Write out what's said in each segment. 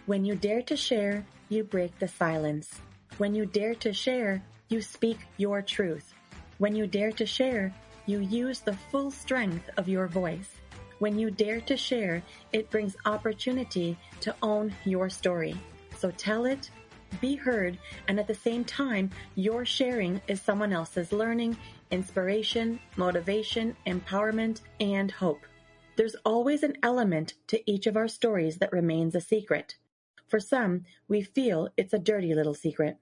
When you dare to share, you break the silence. When you dare to share, you speak your truth. When you dare to share, you use the full strength of your voice. When you dare to share, it brings opportunity to own your story. So tell it, be heard, and at the same time, your sharing is someone else's learning, inspiration, motivation, empowerment, and hope. There's always an element to each of our stories that remains a secret. For some, we feel it's a dirty little secret.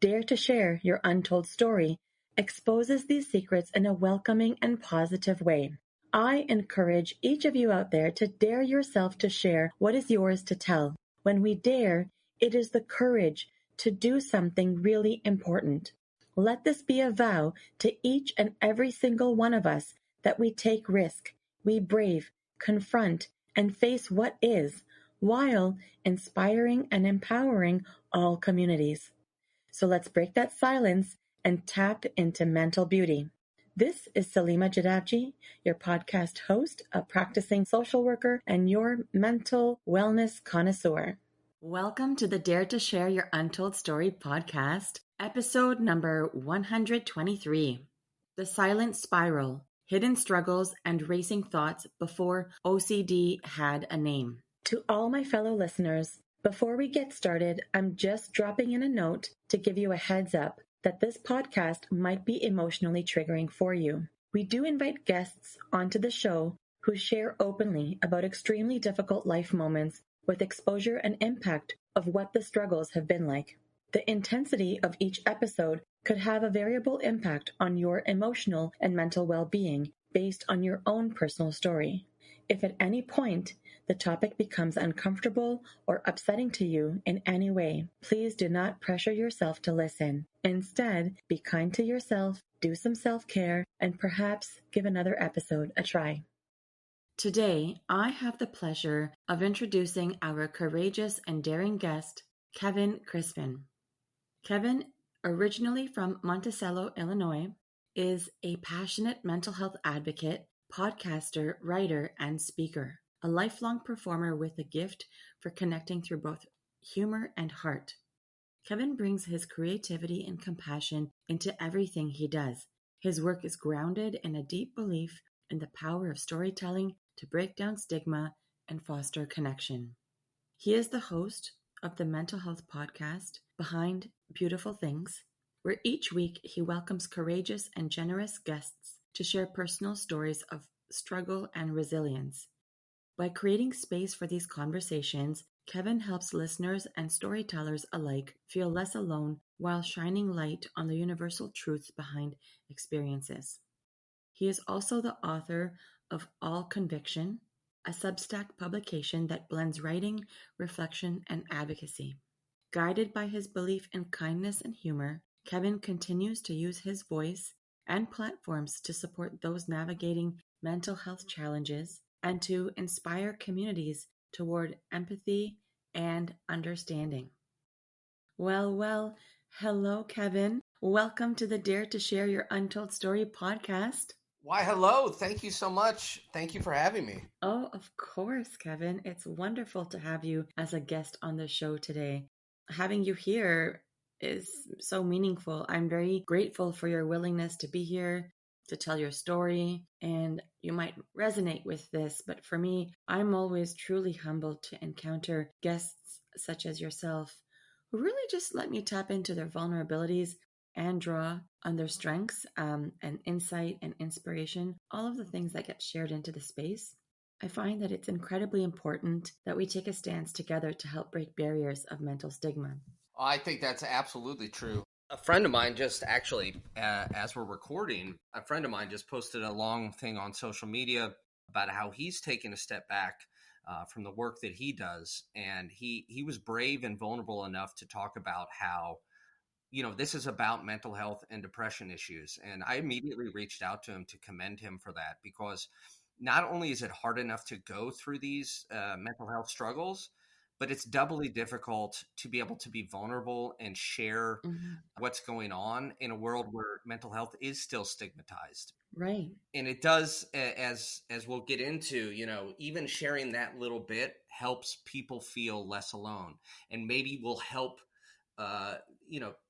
Dare to share your untold story exposes these secrets in a welcoming and positive way. I encourage each of you out there to dare yourself to share what is yours to tell. When we dare, it is the courage to do something really important. Let this be a vow to each and every single one of us that we take risk, we brave, confront, and face what is, while inspiring and empowering all communities. So let's break that silence and tap into mental beauty. This is Salima Jadavji, your podcast host, a practicing social worker, and your mental wellness connoisseur. Welcome to the Dare to Share Your Untold Story podcast, episode number 123. The Silent Spiral, Hidden Struggles and Racing Thoughts Before OCD Had a Name. To all my fellow listeners, before we get started, I'm just dropping in a note to give you a heads up that this podcast might be emotionally triggering for you. We do invite guests onto the show who share openly about extremely difficult life moments with exposure and impact of what the struggles have been like. The intensity of each episode could have a variable impact on your emotional and mental well-being based on your own personal story. If at any point the topic becomes uncomfortable or upsetting to you in any way, please do not pressure yourself to listen. Instead, be kind to yourself, do some self-care, and perhaps give another episode a try. Today, I have the pleasure of introducing our courageous and daring guest, Kevin Crispin. Kevin, originally from Monticello, Illinois, is a passionate mental health advocate, podcaster, writer, and speaker, a lifelong performer with a gift for connecting through both humor and heart. Kevin brings his creativity and compassion into everything he does. His work is grounded in a deep belief in the power of storytelling to break down stigma and foster connection. He is the host of the mental health podcast, Behind Beautiful Things, where each week he welcomes courageous and generous guests to share personal stories of struggle and resilience. By creating space for these conversations, Kevin helps listeners and storytellers alike feel less alone while shining light on the universal truths behind experiences. He is also the author of All Conviction, a Substack publication that blends writing, reflection, and advocacy. Guided by his belief in kindness and humor, Kevin continues to use his voice and platforms to support those navigating mental health challenges and to inspire communities toward empathy and understanding. Well, hello, Kevin. Welcome to the Dare to Share Your Untold Story podcast. Why, hello. Thank you so much. Thank you for having me. Oh, of course, Kevin. It's wonderful to have you as a guest on the show today. Having you here is so meaningful. I'm very grateful for your willingness to be here, to tell your story, and you might resonate with this, but for me, I'm always truly humbled to encounter guests such as yourself who really just let me tap into their vulnerabilities and draw on their strengths and insight and inspiration, all of the things that get shared into the space. I find that it's incredibly important that we take a stance together to help break barriers of mental stigma. I think that's absolutely true. A friend of mine just actually, as we're recording, a friend of mine just posted a long thing on social media about how he's taken a step back from the work that he does. And he was brave and vulnerable enough to talk about how, this is about mental health and depression issues. And I immediately reached out to him to commend him for that, because not only is it hard enough to go through these mental health struggles, but it's doubly difficult to be able to be vulnerable and share Mhm. what's going on in a world where mental health is still stigmatized. Right. And it does, as we'll get into, even sharing that little bit helps people feel less alone, and maybe will help uh,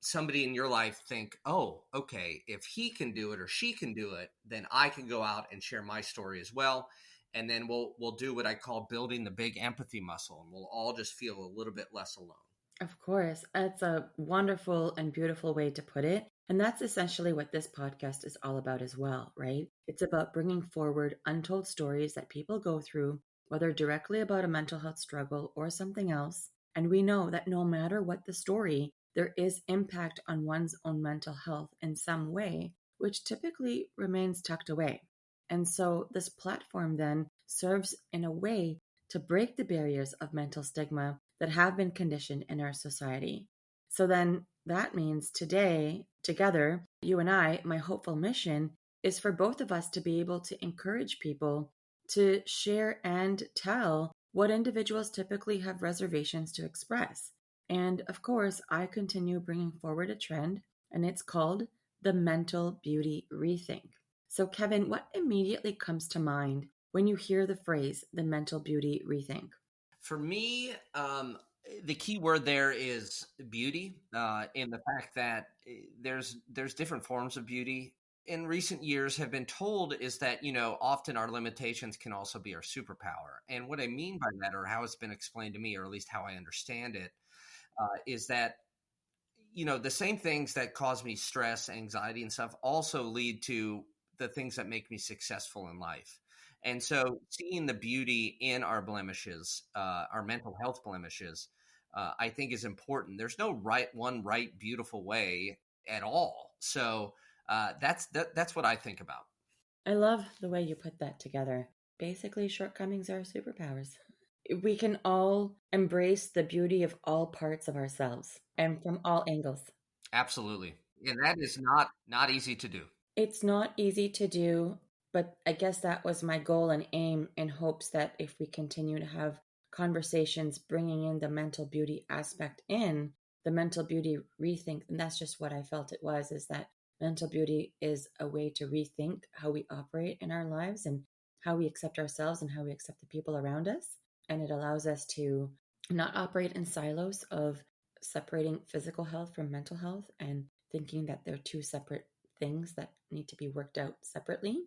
somebody in your life think, oh, okay, if he can do it or she can do it, then I can go out and share my story as well. And then we'll do what I call building the big empathy muscle, and we'll all just feel a little bit less alone. Of course. That's a wonderful and beautiful way to put it. And that's essentially what this podcast is all about as well, right? It's about bringing forward untold stories that people go through, whether directly about a mental health struggle or something else. And we know that no matter what the story, there is impact on one's own mental health in some way, which typically remains tucked away. And so this platform then serves in a way to break the barriers of mental stigma that have been conditioned in our society. So then that means today, together, you and I, my hopeful mission is for both of us to be able to encourage people to share and tell what individuals typically have reservations to express. And of course, I continue bringing forward a trend, and it's called the mental beauty rethink. So, Kevin, what immediately comes to mind when you hear the phrase the mental beauty rethink? For me, the key word there is beauty, in the fact that there's different forms of beauty. In recent years, have been told is that often our limitations can also be our superpower. And what I mean by that, or how it's been explained to me, or at least how I understand it, is that the same things that cause me stress, anxiety, and stuff also lead to the things that make me successful in life. And so seeing the beauty in our blemishes, our mental health blemishes, I think is important. There's no right, beautiful way at all. So that's what I think about. I love the way you put that together. Basically, shortcomings are superpowers. We can all embrace the beauty of all parts of ourselves and from all angles. Absolutely. And that is not easy to do. It's not easy to do, but I guess that was my goal and aim in hopes that if we continue to have conversations bringing in the mental beauty aspect in, the mental beauty rethink, and that's just what I felt it was, is that mental beauty is a way to rethink how we operate in our lives and how we accept ourselves and how we accept the people around us. And it allows us to not operate in silos of separating physical health from mental health and thinking that they're two separate things that need to be worked out separately.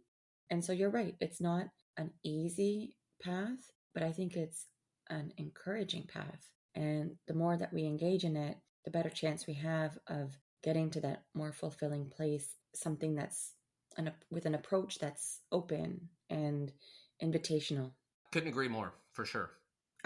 And so you're right, it's not an easy path, but I think it's an encouraging path. And the more that we engage in it, the better chance we have of getting to that more fulfilling place, something that's with an approach that's open and invitational. Couldn't agree more, for sure.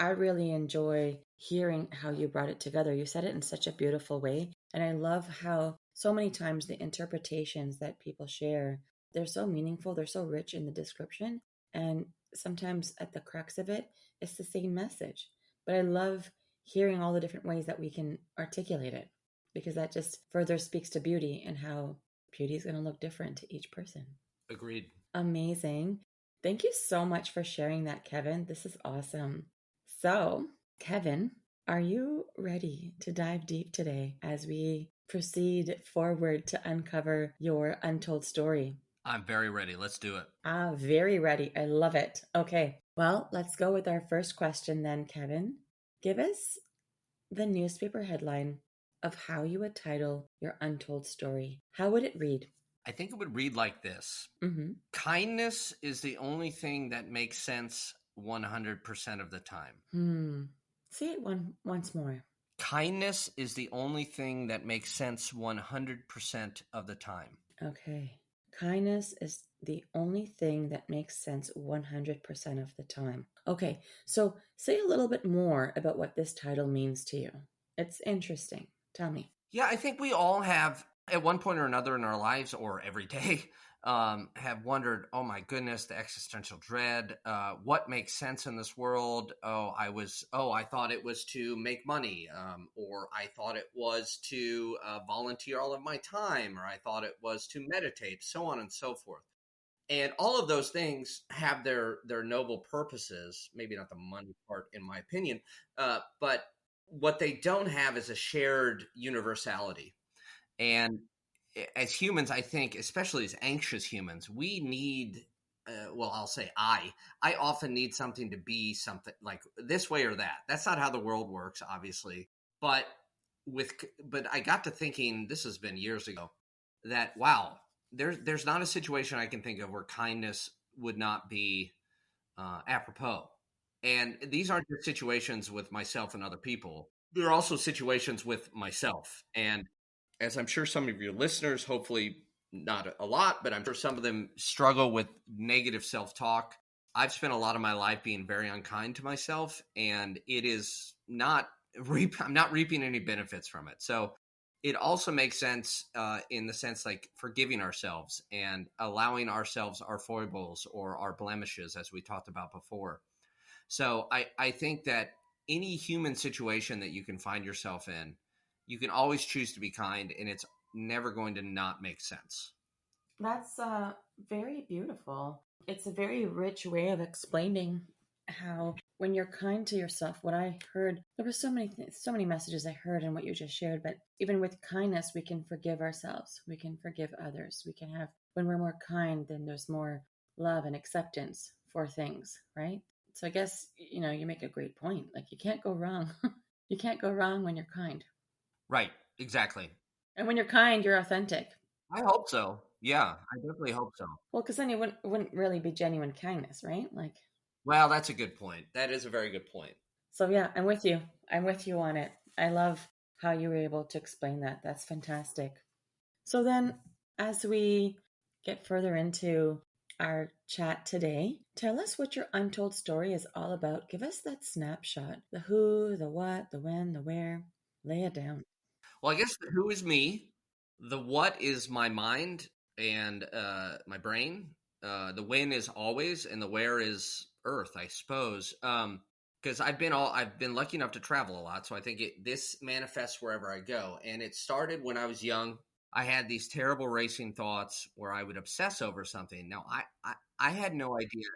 I really enjoy hearing how you brought it together. You said it in such a beautiful way. And I love how so many times the interpretations that people share, they're so meaningful, they're so rich in the description. And sometimes at the crux of it, it's the same message. But I love hearing all the different ways that we can articulate it because that just further speaks to beauty and how beauty is going to look different to each person. Agreed. Amazing. Thank you so much for sharing that, Kevin. This is awesome. So, Kevin, are you ready to dive deep today as we proceed forward to uncover your untold story? I'm very ready. Let's do it. Very ready. I love it. Okay, well, let's go with our first question then, Kevin. Give us the newspaper headline of how you would title your untold story. How would it read? I think it would read like this. Mm-hmm. Kindness is the only thing that makes sense 100% of the time. Say it once more. Kindness is the only thing that makes sense 100% of the time. Okay. Kindness is the only thing that makes sense 100% of the time. Okay, so say a little bit more about what this title means to you. It's interesting. Tell me. Yeah, I think we all have, at one point or another in our lives, or every day, have wondered, oh my goodness, the existential dread. What makes sense in this world? I thought it was to make money, or I thought it was to volunteer all of my time, or I thought it was to meditate, so on and so forth. And all of those things have their noble purposes, maybe not the money part, in my opinion, but what they don't have is a shared universality. And as humans, I think, especially as anxious humans, we need, well, I'll say I often need something to be something like this way or that. That's not how the world works, obviously. But but I got to thinking, this has been years ago, that wow, there's not a situation I can think of where kindness would not be apropos. And these aren't just situations with myself and other people. There are also situations with myself. And as I'm sure some of your listeners, hopefully not a lot, but I'm sure some of them struggle with negative self talk. I've spent a lot of my life being very unkind to myself, and it is not, I'm not reaping any benefits from it. So it also makes sense in the sense like forgiving ourselves and allowing ourselves our foibles or our blemishes, as we talked about before. So I think that any human situation that you can find yourself in, you can always choose to be kind, and it's never going to not make sense. That's very beautiful. It's a very rich way of explaining how when you're kind to yourself, what I heard, there were so many messages I heard in what you just shared, but even with kindness, we can forgive ourselves. We can forgive others. We can have, when we're more kind, then there's more love and acceptance for things, right? So I guess, you make a great point. Like you can't go wrong. You can't go wrong when you're kind. Right, exactly. And when you're kind, you're authentic. I hope so. Yeah, I definitely hope so. Well, because then it wouldn't really be genuine kindness, right? Like, Well, that's a good point. That is a very good point. so yeah, I'm with you. I'm with you on it. I love how you were able to explain that. That's fantastic. So then, as we get further into our chat today, tell us what your untold story is all about. Give us that snapshot: the who, the what, the when, the where. Lay it down. Well, I guess the who is me, the what is my mind and my brain, the when is always, and the where is Earth, I suppose. Because I've been lucky enough to travel a lot, so I think this manifests wherever I go. And it started when I was young. I had these terrible racing thoughts where I would obsess over something. Now, I had no idea.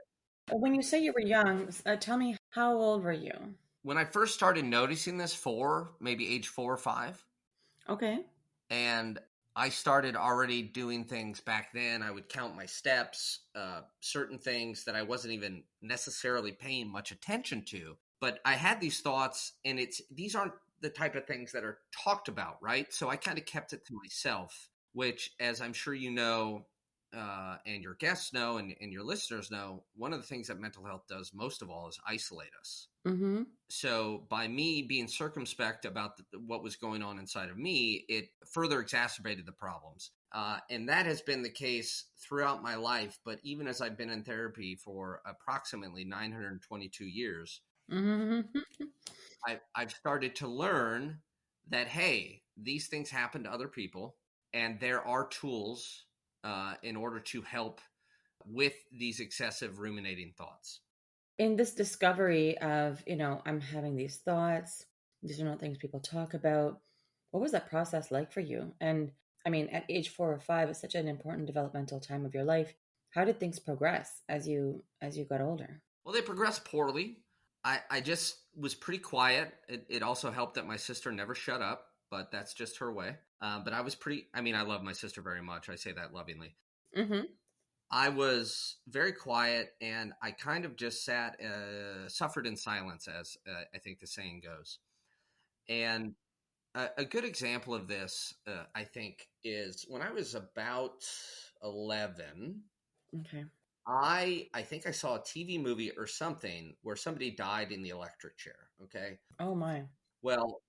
When you say you were young, tell me, how old were you? When I first started noticing this, maybe age 4 or 5, Okay. and I started already doing things back then. I would count my steps, certain things that I wasn't even necessarily paying much attention to. But I had these thoughts, and these aren't the type of things that are talked about, right? So I kind of kept it to myself, which, as I'm sure you know, and your guests know, and your listeners know, one of the things that mental health does most of all is isolate us. Mm-hmm. So by me being circumspect about what was going on inside of me, it further exacerbated the problems. And that has been the case throughout my life. But even as I've been in therapy for approximately 922 years, Mm-hmm. I've started to learn that, hey, these things happen to other people, and there are tools in order to help with these excessive ruminating thoughts. In this discovery of, I'm having these thoughts, these are not things people talk about. What was that process like for you? And I mean, at age 4 or 5, it's such an important developmental time of your life. How did things progress as you got older? Well, they progressed poorly. I just was pretty quiet. It also helped that my sister never shut up, but that's just her way. But I was I mean, I love my sister very much. I say that lovingly. Mm-hmm. I was very quiet, and I kind of just suffered in silence, as I think the saying goes. And a good example of this, I think, is when I was about 11. Okay. I think I saw a TV movie or something where somebody died in the electric chair. Okay. Oh my. Well,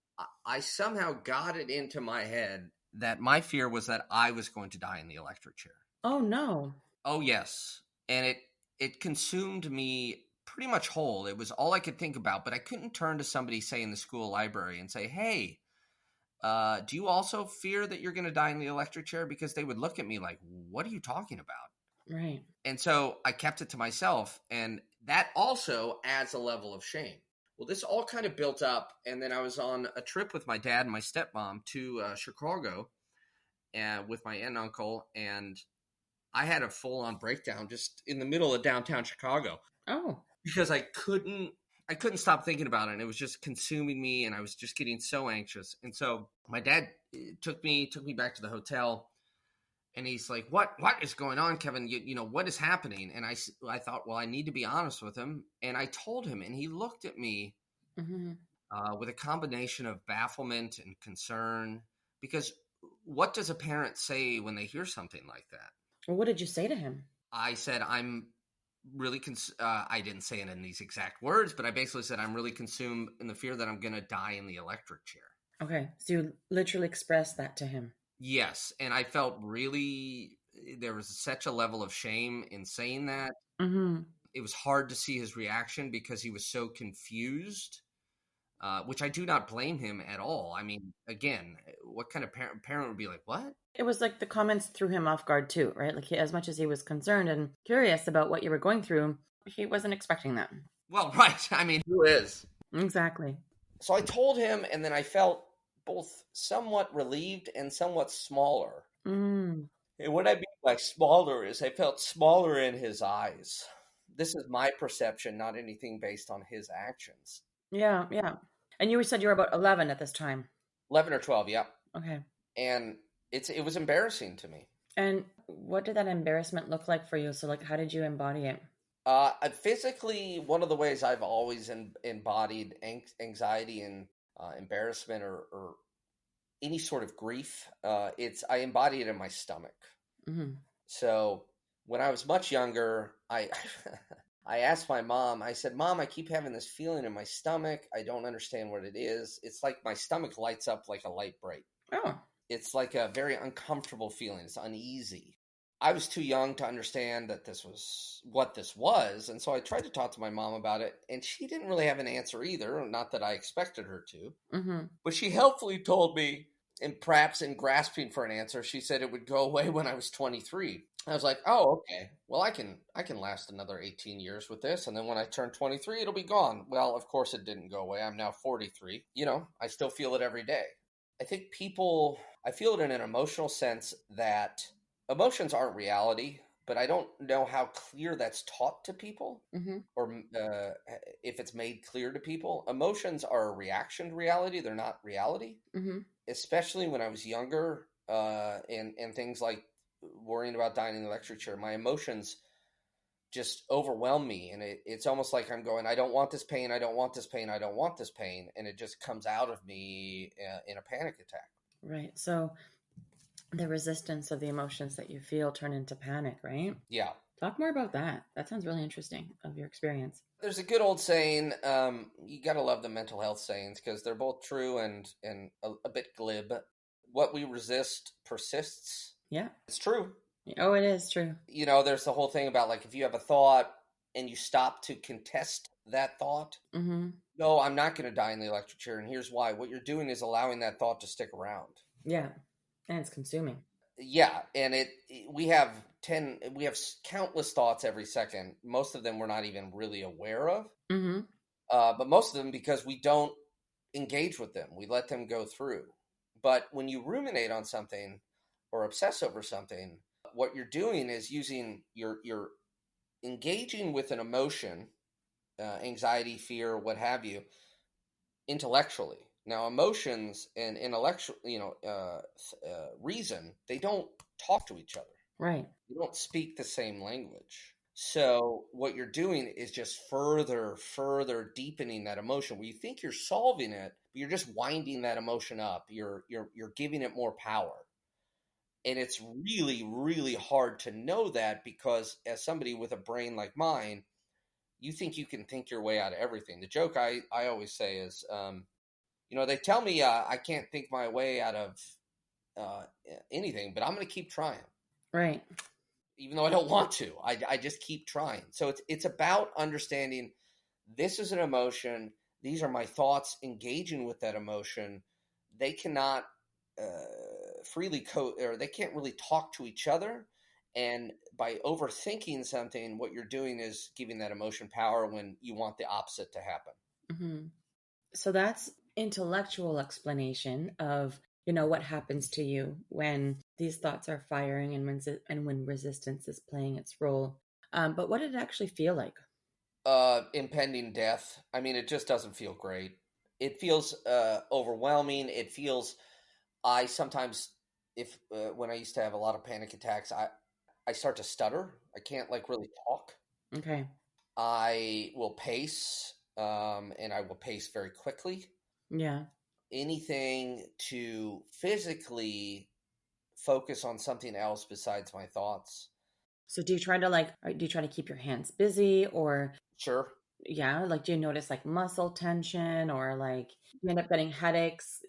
I somehow got it into my head that my fear was that I was going to die in the electric chair. Oh no. Oh yes, and it consumed me pretty much whole. It was all I could think about, but I couldn't turn to somebody, say in the school library, and say, "Hey, do you also fear that you're going to die in the electric chair?" Because they would look at me like, "What are you talking about?" Right. And so I kept it to myself, and that also adds a level of shame. Well, this all kind of built up, and then I was on a trip with my dad and my stepmom to Chicago with my aunt and uncle, and I had a full on breakdown just in the middle of downtown Chicago Oh. because I couldn't stop thinking about it, and it was just consuming me, and I was just getting so anxious. And so my dad took me back to the hotel, and he's like, what is going on, Kevin? What is happening? And I thought, well, I need to be honest with him, and I told him, and he looked at me Mm-hmm. with a combination of bafflement and concern, because what does a parent say when they hear something like that? Well, what did you say to him? I said, I'm really, I didn't say it in these exact words, but I basically said, I'm really consumed in the fear that I'm going to die in the electric chair. Okay. So you literally expressed that to him. Yes. And I felt there was such a level of shame in saying that. Mm-hmm. It was hard to see his reaction because he was so confused, which I do not blame him at all. I mean, again, what kind of parent would be like, what? It was like the comments threw him off guard too, right? Like as much as he was concerned and curious about what you were going through, he wasn't expecting that. Well, right. I mean, who is? Exactly. So I told him, and then I felt both somewhat relieved and somewhat smaller. Mm. And what I mean by smaller is I felt smaller in his eyes. This is my perception, not anything based on his actions. Yeah, yeah. And you said you were about 11 at this time. 11 or 12, yeah. Okay. And it was embarrassing to me. And what did that embarrassment look like for you? So, like, how did you embody it? Physically, one of the ways I've always embodied anxiety and embarrassment or any sort of grief, I embody it in my stomach. Mm-hmm. So when I was much younger, I I asked my mom, I said, Mom, I keep having this feeling in my stomach. I don't understand what it is. It's like my stomach lights up like a light bright. Oh. It's like a very uncomfortable feeling. It's uneasy. I was too young to understand that this was what this was. And so I tried to talk to my mom about it, and she didn't really have an answer either. Not that I expected her to. Mm-hmm. But she helpfully told me, and perhaps in grasping for an answer, she said it would go away when I was 23. I was like, oh, okay. Well, I can last another 18 years with this. And then when I turn 23, it'll be gone. Well, of course it didn't go away. I'm now 43. I still feel it every day. I think I feel it in an emotional sense that emotions aren't reality, but I don't know how clear that's taught to people, Mm-hmm. or if it's made clear to people. Emotions are a reaction to reality. They're not reality. Mm-hmm. Especially when I was younger, and things like worrying about dying in the electric chair, my emotions just overwhelm me, and it's almost like I'm going, I don't want this pain, I don't want this pain, I don't want this pain, and it just comes out of me in a panic attack. Right. So the resistance of the emotions that you feel turn into panic, right? Yeah. Talk more about that. That sounds really interesting of your experience. There's a good old saying, you got to love the mental health sayings because they're both true and a bit glib. What we resist persists. Yeah. It's true. Oh, it is true. There's the whole thing about, like, if you have a thought and you stop to contest that thought, Mm-hmm. no, I'm not going to die in the electric chair. And here's why. What you're doing is allowing that thought to stick around. Yeah. And it's consuming. Yeah. And we have countless thoughts every second. Most of them we're not even really aware of. Mm-hmm. But most of them because we don't engage with them. We let them go through. But when you ruminate on something or obsess over something, what you're doing is you're engaging with an emotion, anxiety, fear, what have you, intellectually. Now, emotions and intellectual, reason, they don't talk to each other. Right. You don't speak the same language. So what you're doing is just further deepening that emotion where you think you're solving it, but you're just winding that emotion up. You're giving it more power. And it's really, really hard to know that because as somebody with a brain like mine, you think you can think your way out of everything. The joke I always say is, they tell me I can't think my way out of anything, but I'm going to keep trying. Right. Even though I don't want to, I just keep trying. So it's about understanding this is an emotion. These are my thoughts engaging with that emotion. They cannot or they can't really talk to each other. And by overthinking something, what you're doing is giving that emotion power when you want the opposite to happen. Mm-hmm. So that's intellectual explanation of, what happens to you when these thoughts are firing and when resistance is playing its role. But what did it actually feel like? Impending death. I mean, it just doesn't feel great. It feels overwhelming. It feels I sometimes, if when I used to have a lot of panic attacks, I start to stutter. I can't like really talk. Okay. I will pace, and I will pace very quickly. Yeah. Anything to physically focus on something else besides my thoughts. So do you try to do you try to keep your hands busy, or Sure. yeah, like do you notice like muscle tension, or like you end up getting headaches?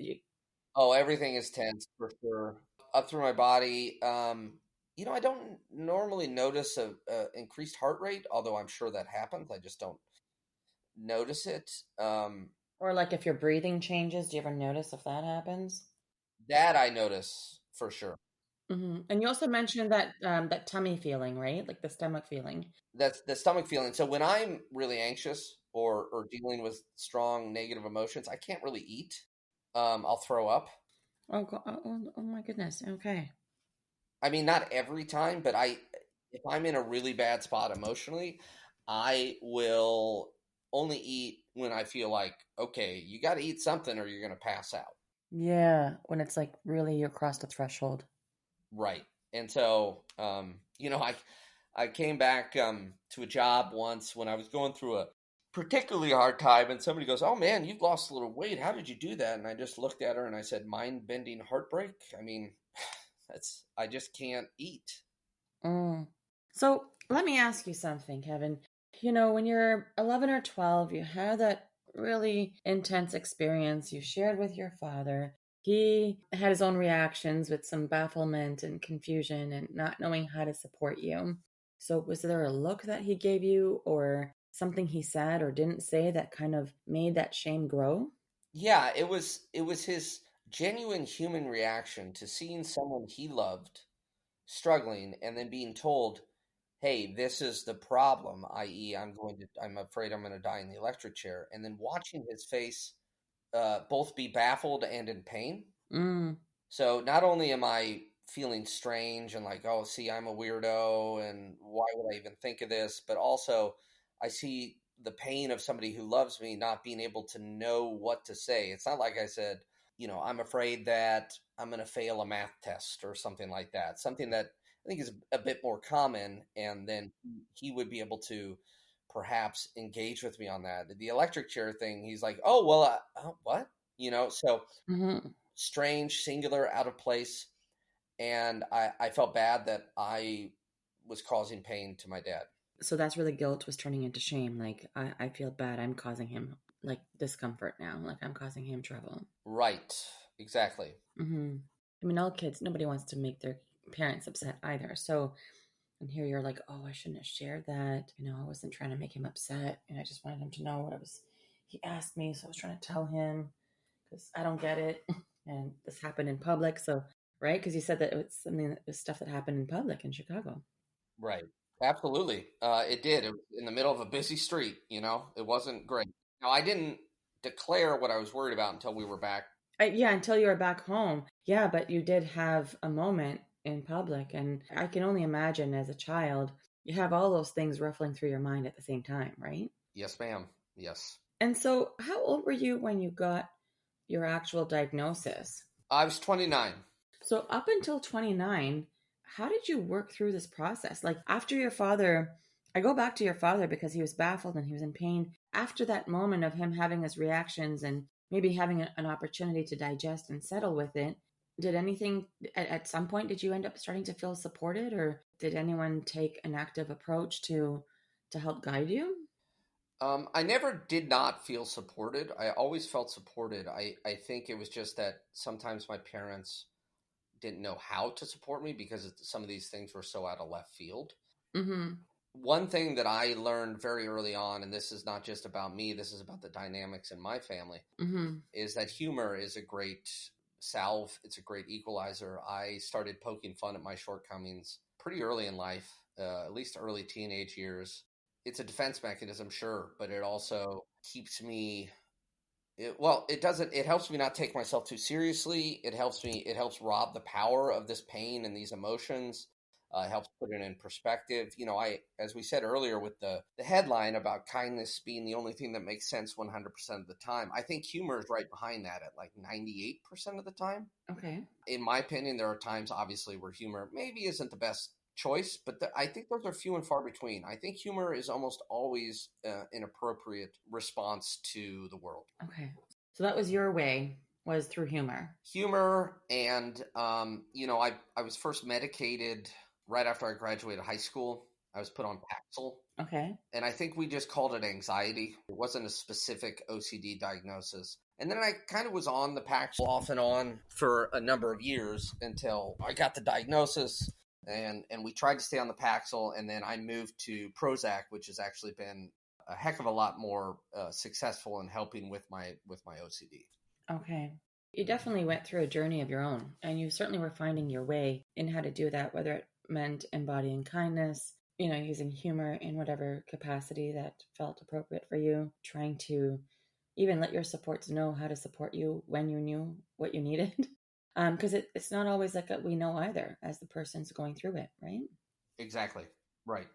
Oh, everything is tense for sure. Up through my body. I don't normally notice a increased heart rate, although I'm sure that happens. I just don't notice it. Or like if your breathing changes, do you ever notice if that happens? That I notice for sure. And you also mentioned that that tummy feeling, right? Like the stomach feeling. That's the stomach feeling. So when I'm really anxious or dealing with strong negative emotions, I can't really eat. I'll throw up. Oh my goodness. Okay. I mean, not every time, but if I'm in a really bad spot emotionally, I will only eat when I feel like, okay, you got to eat something or you're going to pass out. Yeah, when it's like really you crossed the threshold. Right. And so, I came back to a job once when I was going through a particularly hard time, and somebody goes, "Oh man, you've lost a little weight. How did you do that?" And I just looked at her and I said, "Mind bending heartbreak." I mean, I just can't eat. Mm. So let me ask you something, Kevin. You know, when you're 11 or 12, you had that really intense experience you shared with your father. He had his own reactions with some bafflement and confusion and not knowing how to support you. So, was there a look that he gave you, or something he said or didn't say that kind of made that shame grow? Yeah, it was his genuine human reaction to seeing someone he loved struggling and then being told, "Hey, this is the problem," i.e., I'm afraid I'm going to die in the electric chair, and then watching his face both be baffled and in pain. Mm, So not only am I feeling strange and like, oh, see, I'm a weirdo and why would I even think of this? But also, I see the pain of somebody who loves me not being able to know what to say. It's not like I said, I'm afraid that I'm going to fail a math test or something like that. Something that I think is a bit more common. And then he would be able to perhaps engage with me on that. The electric chair thing, he's like, oh, well, what? So hmm strange, singular, out of place, and I felt bad that I was causing pain to my dad. So that's where the guilt was turning into shame. Like, I feel bad. I'm causing him like discomfort now. Like, I'm causing him trouble. Right, exactly. hmm I mean, all kids, nobody wants to make their parents upset either. So, and here you're like, oh, I shouldn't have shared that. You know, I wasn't trying to make him upset. And I just wanted him to know what I was, he asked me. So I was trying to tell him because I don't get it. And this happened in public. So, right? Because you said that it was something that was stuff that happened in public in Chicago. Right, absolutely. It did. It was in the middle of a busy street. It wasn't great. Now I didn't declare what I was worried about until we were back. Yeah, until you were back home. Yeah, but you did have a moment in public. And I can only imagine as a child, you have all those things ruffling through your mind at the same time, right? Yes, ma'am. Yes, And so, how old were you when you got your actual diagnosis? I was 29. So, up until 29, how did you work through this process? Like, after your father, I go back to your father because he was baffled and he was in pain. After that moment of him having his reactions and maybe having an opportunity to digest and settle with it, did anything at some point did you end up starting to feel supported, or did anyone take an active approach to help guide you? I never did not feel supported. I always felt supported. I think it was just that sometimes my parents didn't know how to support me because some of these things were so out of left field. Mm-hmm. One thing that I learned very early on, and this is not just about me, this is about the dynamics in my family, Mm-hmm. is that humor is a great salve. It's a great equalizer. I started poking fun at my shortcomings pretty early in life, at least early teenage years. It's a defense mechanism, sure, but it also keeps me It doesn't. It helps me not take myself too seriously. It helps me. It helps rob the power of this pain and these emotions. It helps put it in perspective. As we said earlier, with the headline about kindness being the only thing that makes sense 100% of the time, I think humor is right behind that at like 98% of the time. Okay. In my opinion, there are times, obviously, where humor maybe isn't the best choice, but I think those are few and far between. I think humor is almost always an appropriate response to the world. Okay. So that was your way, was through humor. Humor, and I was first medicated right after I graduated high school. I was put on Paxil. Okay. And I think we just called it anxiety. It wasn't a specific OCD diagnosis. And then I kind of was on the Paxil off and on for a number of years until I got the diagnosis. And we tried to stay on the Paxil, and then I moved to Prozac, which has actually been a heck of a lot more successful in helping with my OCD. Okay. You definitely went through a journey of your own, and you certainly were finding your way in how to do that, whether it meant embodying kindness, using humor in whatever capacity that felt appropriate for you, trying to even let your supports know how to support you when you knew what you needed. Because it's not always like we know either as the person's going through it, right? Exactly. Right.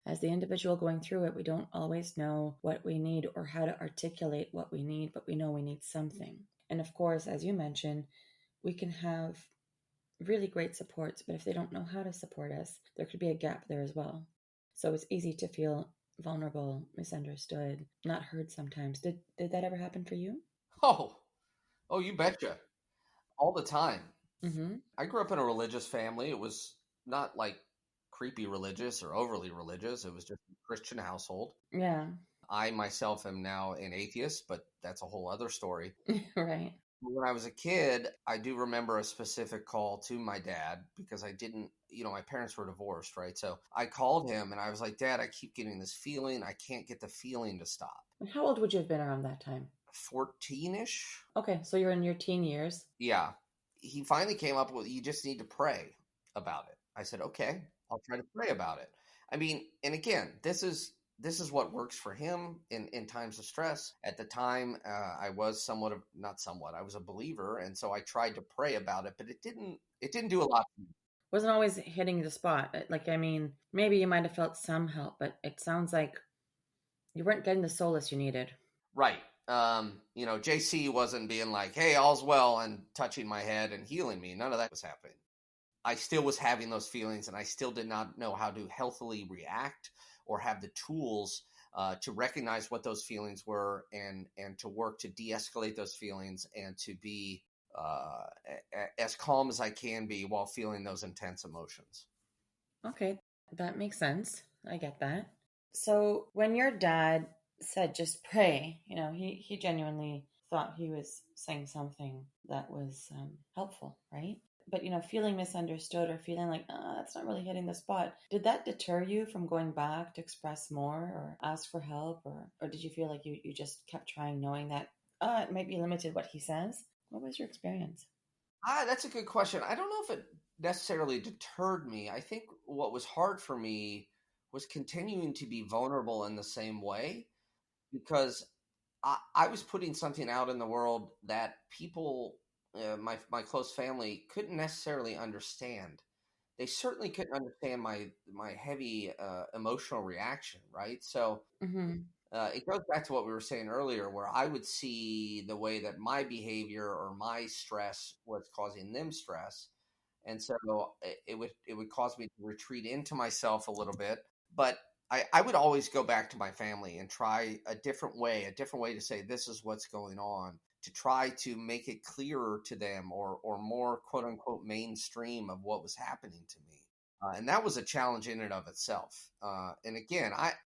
As the individual going through it, we don't always know what we need or how to articulate what we need, but we know we need something. And of course, as you mentioned, we can have really great supports, but if they don't know how to support us, there could be a gap there as well. So it's easy to feel vulnerable, misunderstood, not heard sometimes. Did that ever happen for you? Oh, you betcha. All the time. Mm-hmm. I grew up in a religious family. It was not like creepy religious or overly religious. It was just a Christian household. Yeah. I myself am now an atheist, but that's a whole other story. Right. When I was a kid, I do remember a specific call to my dad because I didn't, my parents were divorced, right? So I called him and I was like, Dad, I keep getting this feeling. I can't get the feeling to stop. And how old would you have been around that time? 14-ish. Okay, so you're in your teen years. Yeah. He finally came up with, you just need to pray about it. I said, okay, I'll try to pray about it. I mean, and again, this is what works for him in times of stress. At the time, I was not somewhat, I was a believer. And so I tried to pray about it, but it didn't do a lot for me. Wasn't always hitting the spot. Like, I mean, maybe you might have felt some help, but it sounds like you weren't getting the solace you needed. Right. JC wasn't being like, hey, all's well, and touching my head and healing me. None of that was happening. I still was having those feelings, and I still did not know how to healthily react or have the tools to recognize what those feelings were and to work to de-escalate those feelings and to be as calm as I can be while feeling those intense emotions. Okay, that makes sense. I get that. So when your dad said just pray, he genuinely thought he was saying something that was helpful, right? But feeling misunderstood or feeling like that's not really hitting the spot, did that deter you from going back to express more or ask for help, or did you feel like you just kept trying, knowing that it might be limited what he says? What was your experience? That's a good question. I don't know if it necessarily deterred me. I think what was hard for me was continuing to be vulnerable in the same way because I was putting something out in the world that people, my close family, couldn't necessarily understand. They certainly couldn't understand my heavy emotional reaction, right? So Mm-hmm. it goes back to what we were saying earlier, where I would see the way that my behavior or my stress was causing them stress, and so it would cause me to retreat into myself a little bit. But I would always go back to my family and try a different way to say this is what's going on, to try to make it clearer to them or more quote unquote mainstream of what was happening to me. And that was a challenge in and of itself. And again,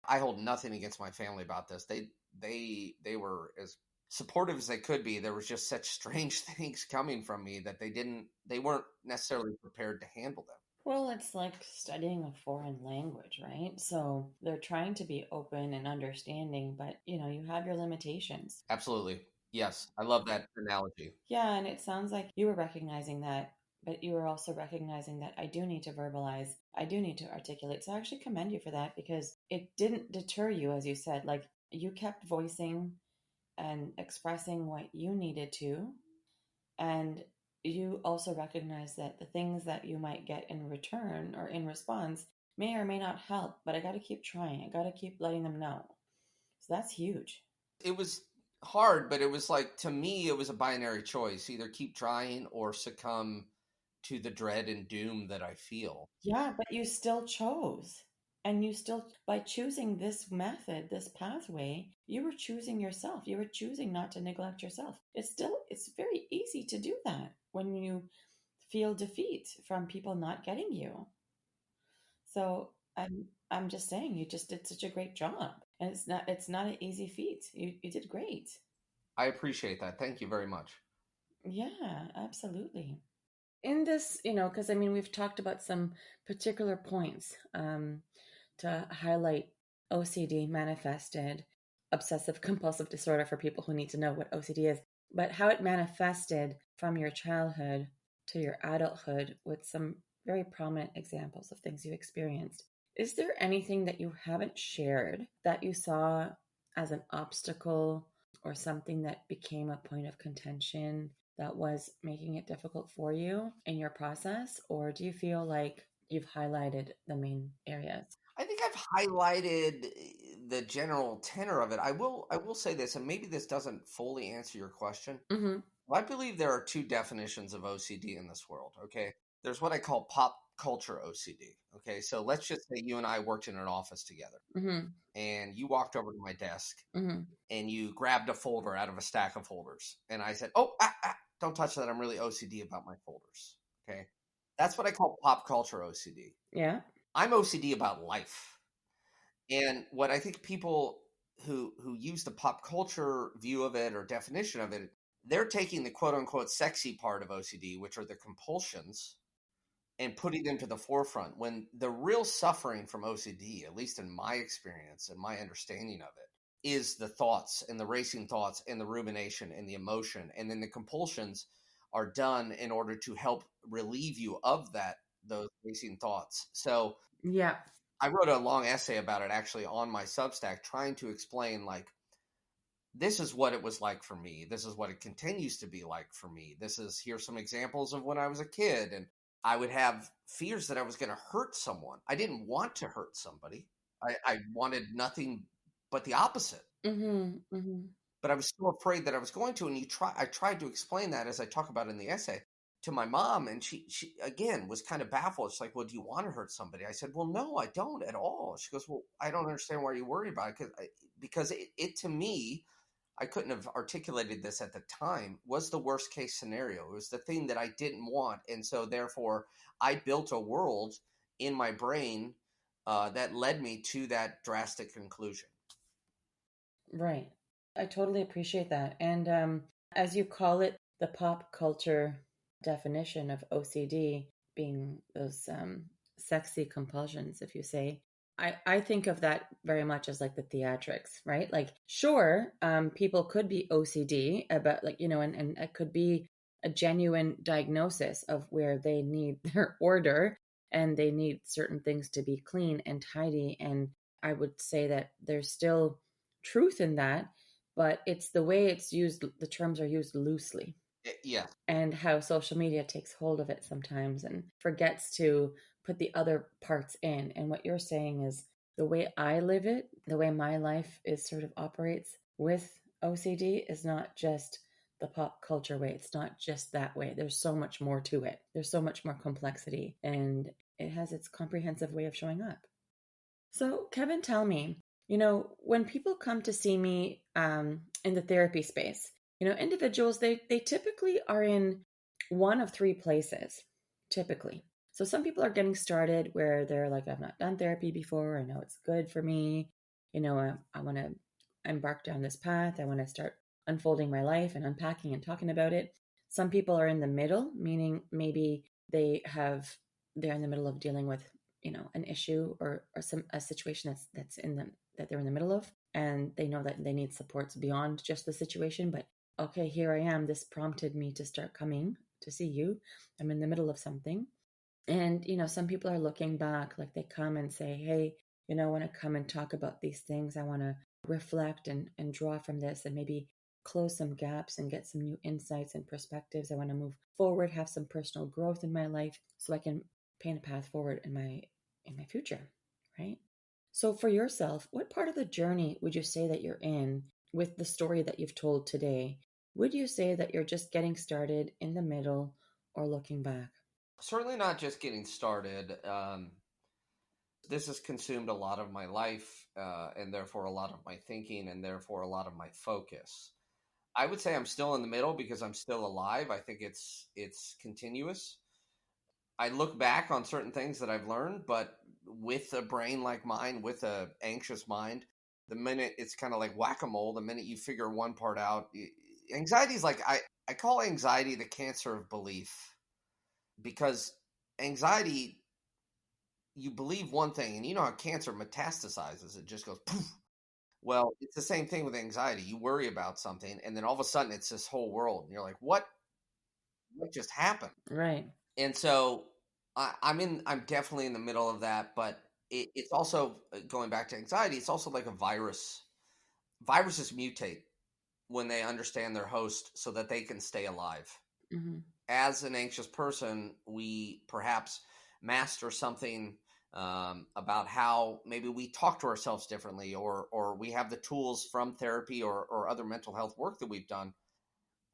I hold nothing against my family about this. They were as supportive as they could be. There was just such strange things coming from me that they weren't necessarily prepared to handle them. Well, it's like studying a foreign language, right? So they're trying to be open and understanding, but you have your limitations. Absolutely. Yes. I love that analogy. Yeah, and it sounds like you were recognizing that, but you were also recognizing that I do need to verbalize, I do need to articulate. So I actually commend you for that because it didn't deter you, as you said. Like you kept voicing and expressing what you needed to. And you also recognize that the things that you might get in return or in response may or may not help, but I got to keep trying. I got to keep letting them know. So that's huge. It was hard, but it was like, to me, it was a binary choice: either keep trying or succumb to the dread and doom that I feel. Yeah, but you still chose. And you still, by choosing this method, this pathway, you were choosing yourself. You were choosing not to neglect yourself. It's very easy to do that when you feel defeat from people not getting you. So I'm just saying you just did such a great job. And it's not an easy feat. You did great. I appreciate that. Thank you very much. Yeah, absolutely. In this, because I mean, we've talked about some particular points to highlight OCD manifested, obsessive compulsive disorder, for people who need to know what OCD is, but how it manifested from your childhood to your adulthood with some very prominent examples of things you experienced. Is there anything that you haven't shared that you saw as an obstacle or something that became a point of contention that was making it difficult for you in your process? Or do you feel like you've highlighted the main areas? I think I've highlighted the general tenor of it. I will say this, and maybe this doesn't fully answer your question. Mm-hmm. I believe there are two definitions of OCD in this world. Okay, there's what I call pop culture OCD. Okay, so let's just say you and I worked in an office together, Mm-hmm. and you walked over to my desk Mm-hmm. and you grabbed a folder out of a stack of folders, and I said, "Oh, don't touch that. I'm really OCD about my folders." Okay, that's what I call pop culture OCD. Yeah. I'm OCD about life. And what I think people who use the pop culture view of it or definition of it, they're taking the quote unquote sexy part of OCD, which are the compulsions, and putting them to the forefront. When the real suffering from OCD, at least in my experience and my understanding of it, is the thoughts and the racing thoughts and the rumination and the emotion. And then the compulsions are done in order to help relieve you of those racing thoughts. So Yeah. I wrote a long essay about it actually on my Substack, trying to explain, like, this is what it was like for me. This is what it continues to be like for me. Here's some examples of when I was a kid, and I would have fears that I was going to hurt someone. I didn't want to hurt somebody. I wanted nothing but the opposite. Mm-hmm. Mm-hmm. But I was so afraid that I was going to. And I tried to explain that, as I talk about in the essay, to my mom, and she again was kind of baffled. She's like, "Well, do you want to hurt somebody?" I said, "Well, no, I don't at all." She goes, "Well, I don't understand why you worry about it, because it to me, I couldn't have articulated this at the time, was the worst case scenario. It was the thing that I didn't want, and so therefore I built a world in my brain that led me to that drastic conclusion." Right. I totally appreciate that. And as you call it, the pop culture definition of OCD being those sexy compulsions, if you say, I think of that very much as like the theatrics, right? Like, sure, people could be OCD about, like, and it could be a genuine diagnosis of where they need their order and they need certain things to be clean and tidy. And I would say that there's still truth in that, but it's the way it's used, the terms are used loosely, Yeah. and how social media takes hold of it sometimes and forgets to put the other parts in. And what you're saying is the way I live it, the way my life is sort of operates with OCD is not just the pop culture way. It's not just that way. There's so much more to it. There's so much more complexity, and it has its comprehensive way of showing up. So, Kevin, tell me, when people come to see me in the therapy space, individuals, they typically are in one of three places, typically. So some people are getting started where they're like, I've not done therapy before. I know it's good for me. I want to embark down this path. I want to start unfolding my life and unpacking and talking about it. Some people are in the middle, meaning maybe they're in the middle of dealing with an issue or a situation that's in them that they're in the middle of, and they know that they need supports beyond just the situation. But okay, here I am, this prompted me to start coming to see you. I'm in the middle of something. And some people are looking back, like they come and say, hey, I want to come and talk about these things. I want to reflect and draw from this, and maybe close some gaps and get some new insights and perspectives. I want to move forward, have some personal growth in my life so I can paint a path forward in my future, right? So for yourself, what part of the journey would you say that you're in with the story that you've told today? Would you say that you're just getting started, in the middle, or looking back? Certainly not just getting started. This has consumed a lot of my life, and therefore a lot of my thinking, and therefore a lot of my focus. I would say I'm still in the middle because I'm still alive. I think it's continuous. I look back on certain things that I've learned, but with a brain like mine, with a anxious mind, the minute it's kind of like whack-a-mole, the minute you figure one part out, anxiety is like I call anxiety the cancer of belief, because anxiety, you believe one thing, and you know how cancer metastasizes, it just goes poof. Well, it's the same thing with anxiety. You worry about something, and then all of a sudden it's this whole world, and you're like, what just happened? Right. And so I'm definitely in the middle of that, but it's also going back to anxiety. It's also like a virus. Viruses mutate when they understand their host so that they can stay alive. Mm-hmm. As an anxious person, we perhaps master something about how maybe we talk to ourselves differently, or we have the tools from therapy or other mental health work that we've done.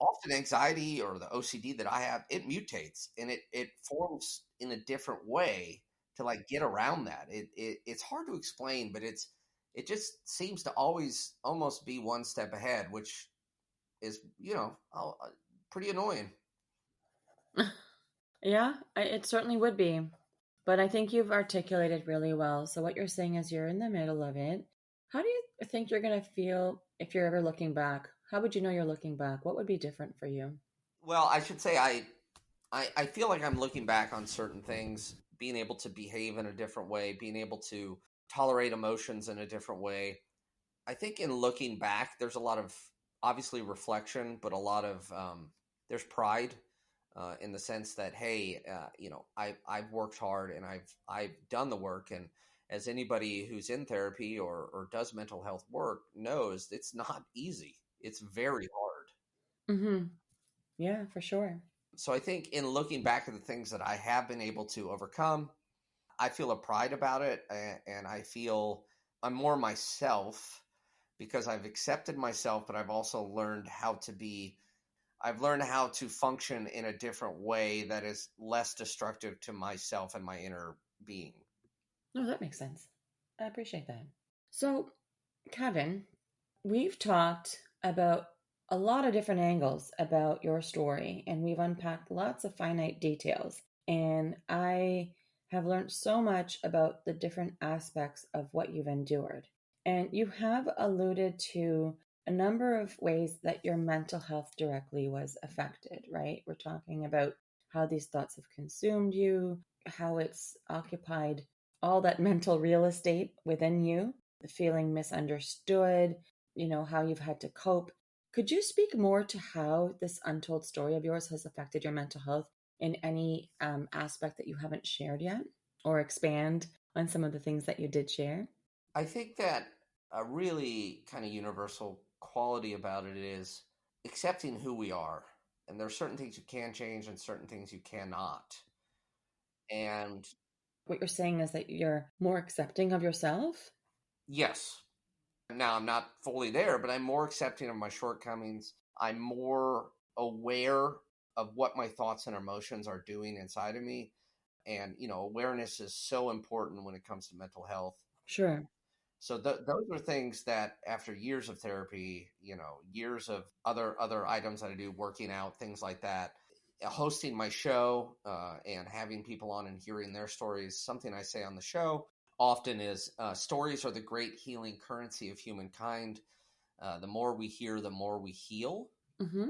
Often anxiety or the OCD that I have, it mutates and it forms in a different way to like get around that. It's hard to explain, but it just seems to always almost be one step ahead, which is pretty annoying. Yeah, it certainly would be. But I think you've articulated really well. So, what you're saying is you're in the middle of it. How do you think you're going to feel if you're ever looking back? How would you know you're looking back? What would be different for you? Well, I should say I feel like I'm looking back on certain things, being able to behave in a different way, being able to tolerate emotions in a different way. I think in looking back, there's a lot of obviously reflection, but a lot of there's pride in the sense that hey, I've worked hard and I've done the work, and as anybody who's in therapy or does mental health work knows, it's not easy. It's very hard. Mm-hmm. Yeah, for sure. So I think in looking back at the things that I have been able to overcome, I feel a pride about it, and I feel I'm more myself because I've accepted myself, but I've also learned how to be. I've learned how to function in a different way that is less destructive to myself and my inner being. No, that makes sense. I appreciate that. So, Kevin, we've talked about a lot of different angles about your story, and we've unpacked lots of finite details. And I have learned so much about the different aspects of what you've endured. And you have alluded to a number of ways that your mental health directly was affected, right? We're talking about how these thoughts have consumed you, how it's occupied all that mental real estate within you, the feeling misunderstood, how you've had to cope. Could you speak more to how this untold story of yours has affected your mental health in any aspect that you haven't shared yet, or expand on some of the things that you did share? I think that a really kind of universal quality about it is accepting who we are. And there are certain things you can change and certain things you cannot. And What you're saying is that you're more accepting of yourself? yes, now I'm not fully there, but I'm more accepting of my shortcomings. I'm more aware of what my thoughts and emotions are doing inside of me. And, awareness is so important when it comes to mental health. Sure. So those are things that after years of therapy, years of other items that I do, working out, things like that, hosting my show and having people on and hearing their stories. Something I say on the show often is stories are the great healing currency of humankind. The more we hear, the more we heal. Mm-hmm.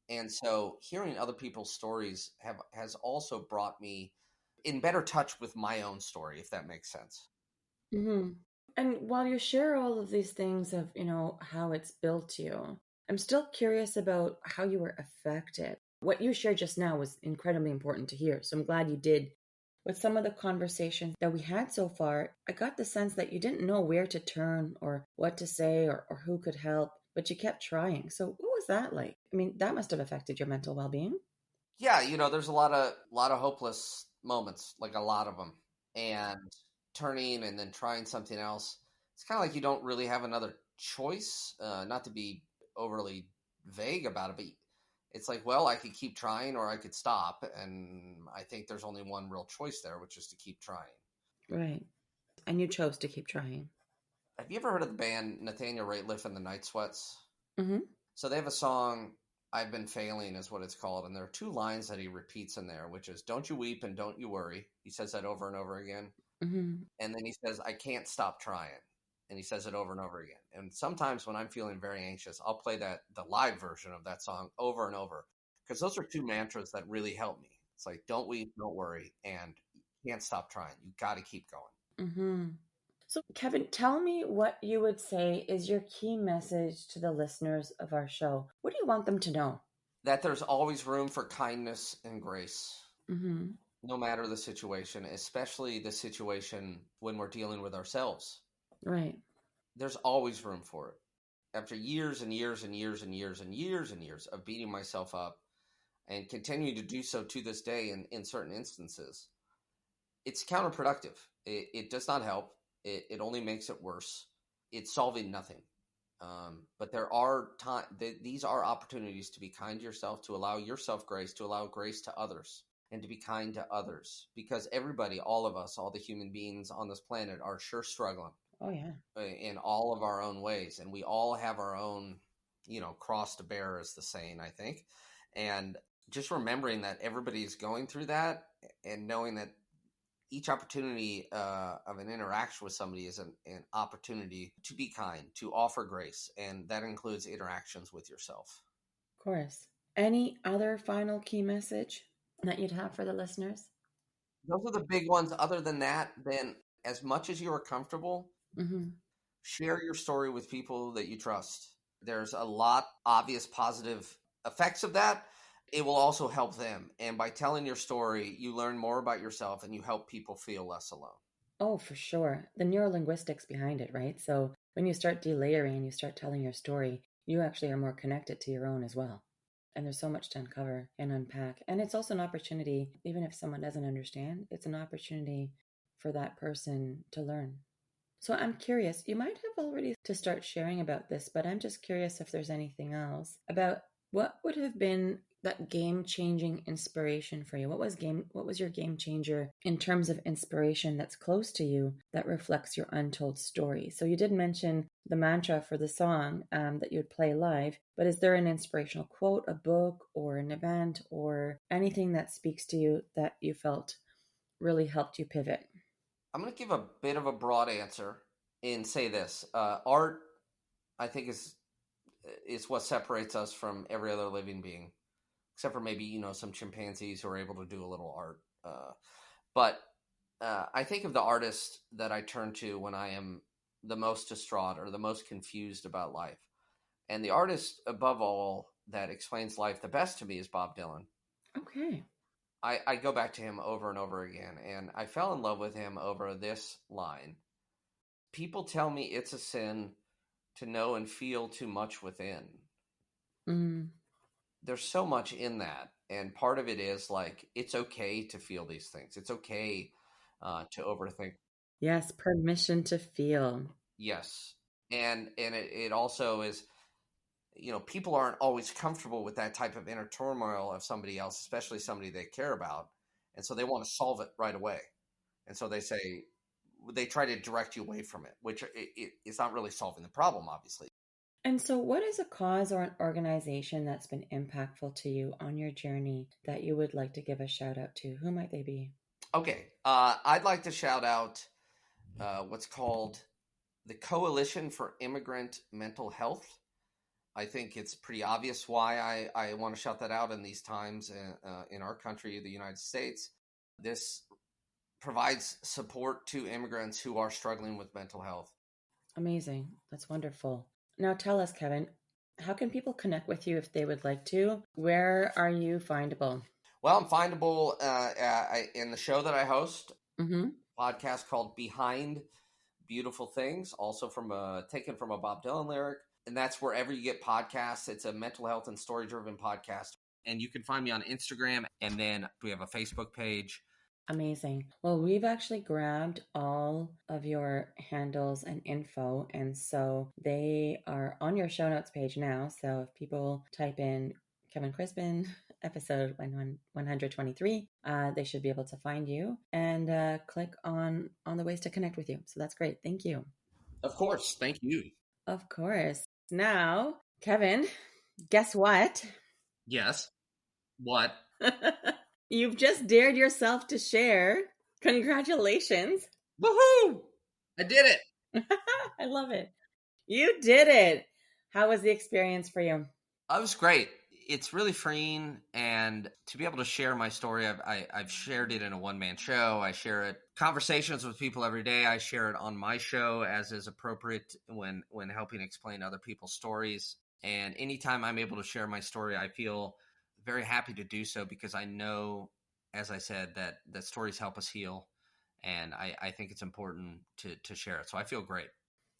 And so hearing other people's stories has also brought me in better touch with my own story, if that makes sense. Mm-hmm. And while you share all of these things of, how it's built you, I'm still curious about how you were affected. What you shared just now was incredibly important to hear. So I'm glad you did. With some of the conversations that we had so far, I got the sense that you didn't know where to turn or what to say or who could help, but you kept trying. So what was that like? I mean, that must have affected your mental well-being. Yeah, there's a lot of hopeless moments, like a lot of them, and turning and then trying something else. It's kind of like you don't really have another choice. Not to be overly vague about it, but it's like, well, I could keep trying or I could stop, and I think there's only one real choice there, which is to keep trying. Right. And you chose to keep trying. Have you ever heard of the band Nathaniel Rateliff and the Night Sweats? Mm-hmm. So they have a song, I've Been Failing is what it's called. And there are two lines that he repeats in there, which is, don't you weep and don't you worry. He says that over and over again. Mm-hmm. And then he says, I can't stop trying. And he says it over and over again. And sometimes when I'm feeling very anxious, I'll play the live version of that song over and over. Because those are two mantras that really help me. It's like, don't weep, don't worry, and you can't stop trying. You got to keep going. Mm-hmm. So, Kevin, tell me what you would say is your key message to the listeners of our show. What do you want them to know? That there's always room for kindness and grace, Mm-hmm. no matter the situation, especially the situation when we're dealing with ourselves. Right. There's always room for it. After years and years and years and years and years and years of beating myself up and continuing to do so to this day in certain instances, it's counterproductive. It does not help. It only makes it worse. It's solving nothing. But there are these are opportunities to be kind to yourself, to allow yourself grace, to allow grace to others, and to be kind to others. Because everybody, all of us, all the human beings on this planet are sure struggling. Oh, yeah. In all of our own ways. And we all have our own, cross to bear, is the saying, I think. And just remembering that everybody is going through that and knowing that each opportunity of an interaction with somebody is an opportunity to be kind, to offer grace. And that includes interactions with yourself. Of course. Any other final key message that you'd have for the listeners? Those are the big ones. Other than that, then as much as you are comfortable, Mm-hmm. share your story with people that you trust. There's a lot obvious positive effects of that. It will also help them. And by telling your story, you learn more about yourself and you help people feel less alone. Oh, for sure. The neurolinguistics behind it, right? So when you start delayering and you start telling your story, you actually are more connected to your own as well. And there's so much to uncover and unpack. And it's also an opportunity, even if someone doesn't understand, it's an opportunity for that person to learn. So I'm curious, you might have already to start sharing about this, but I'm just curious if there's anything else about what would have been that game-changing inspiration for you. What was your game changer in terms of inspiration that's close to you that reflects your untold story? So you did mention the mantra for the song that you would play live, but is there an inspirational quote, a book, or an event, or anything that speaks to you that you felt really helped you pivot? I'm going to give a bit of a broad answer and say this. Art, I think, is what separates us from every other living being, except for maybe, some chimpanzees who are able to do a little art. But I think of the artist that I turn to when I am the most distraught or the most confused about life. And the artist, above all, that explains life the best to me is Bob Dylan. Okay. I go back to him over and over again, and I fell in love with him over this line. People tell me it's a sin to know and feel too much within. Mm. There's so much in that. And part of it is like, it's okay to feel these things. It's okay to overthink. Yes, permission to feel. Yes. And it also is, people aren't always comfortable with that type of inner turmoil of somebody else, especially somebody they care about. And so they want to solve it right away. And so they try to direct you away from it, which it's not really solving the problem, obviously. And so, what is a cause or an organization that's been impactful to you on your journey that you would like to give a shout out to? Who might they be? Okay. I'd like to shout out what's called the Coalition for Immigrant Mental Health. I think it's pretty obvious why I want to shout that out in these times in our country, the United States. This provides support to immigrants who are struggling with mental health. Amazing. That's wonderful. Now, tell us, Kevin, how can people connect with you if they would like to? Where are you findable? Well, I'm findable in the show that I host, Mm-hmm. a podcast called Behind Beautiful Things, also taken from a Bob Dylan lyric. and that's wherever you get podcasts. It's a mental health and story-driven podcast. And you can find me on Instagram, and then we have a Facebook page. Amazing. Well, we've actually grabbed all of your handles and info, and so they are on your show notes page now. So if people type in Kevin Crispin, episode 123, they should be able to find you and click on the ways to connect with you. So that's great. Thank you. Of course. Thank you. Of course. Now, Kevin, guess what? Yes. What? You've just dared yourself to share. Congratulations. Woohoo! I did it. I love it. You did it. How was the experience for you? It was great. It's really freeing, and to be able to share my story, I've shared it in a one-man show. I share it conversations with people every day. I share it on my show as is appropriate when helping explain other people's stories. And anytime I'm able to share my story, I feel very happy to do so, because I know, as I said, that stories help us heal, and I think it's important to share it. So I feel great.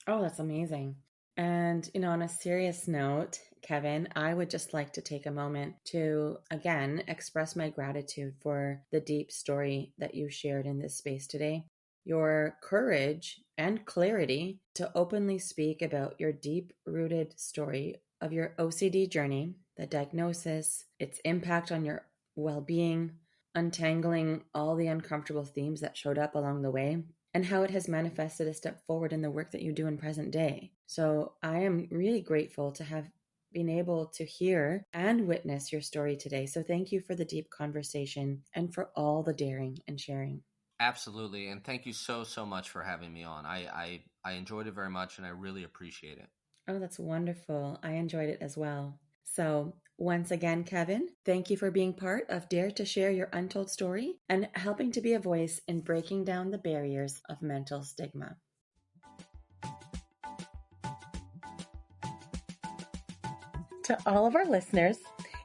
Oh, that's amazing. And, on a serious note, Kevin, I would just like to take a moment to, again, express my gratitude for the deep story that you shared in this space today. Your courage and clarity to openly speak about your deep-rooted story of your OCD journey, the diagnosis, its impact on your well-being, untangling all the uncomfortable themes that showed up along the way, and how it has manifested a step forward in the work that you do in present day. So I am really grateful to have been able to hear and witness your story today. So thank you for the deep conversation and for all the daring and sharing. Absolutely. And thank you so much for having me on. I enjoyed it very much, and I really appreciate it. Oh, that's wonderful. I enjoyed it as well. So once again, Kevin, thank you for being part of Dare to Share Your Untold Story and helping to be a voice in breaking down the barriers of mental stigma. To all of our listeners,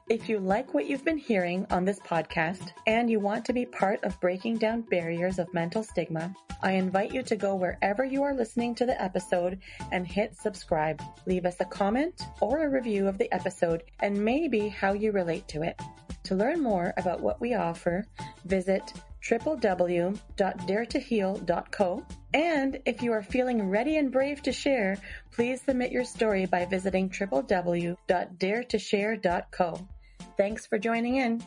if you like what you've been hearing on this podcast and you want to be part of breaking down barriers of mental stigma, I invite you to go wherever you are listening to the episode and hit subscribe. Leave us a comment or a review of the episode and maybe how you relate to it. To learn more about what we offer, visit www.daretoheal.co. And if you are feeling ready and brave to share, please submit your story by visiting www.daretoshare.co. Thanks for joining in.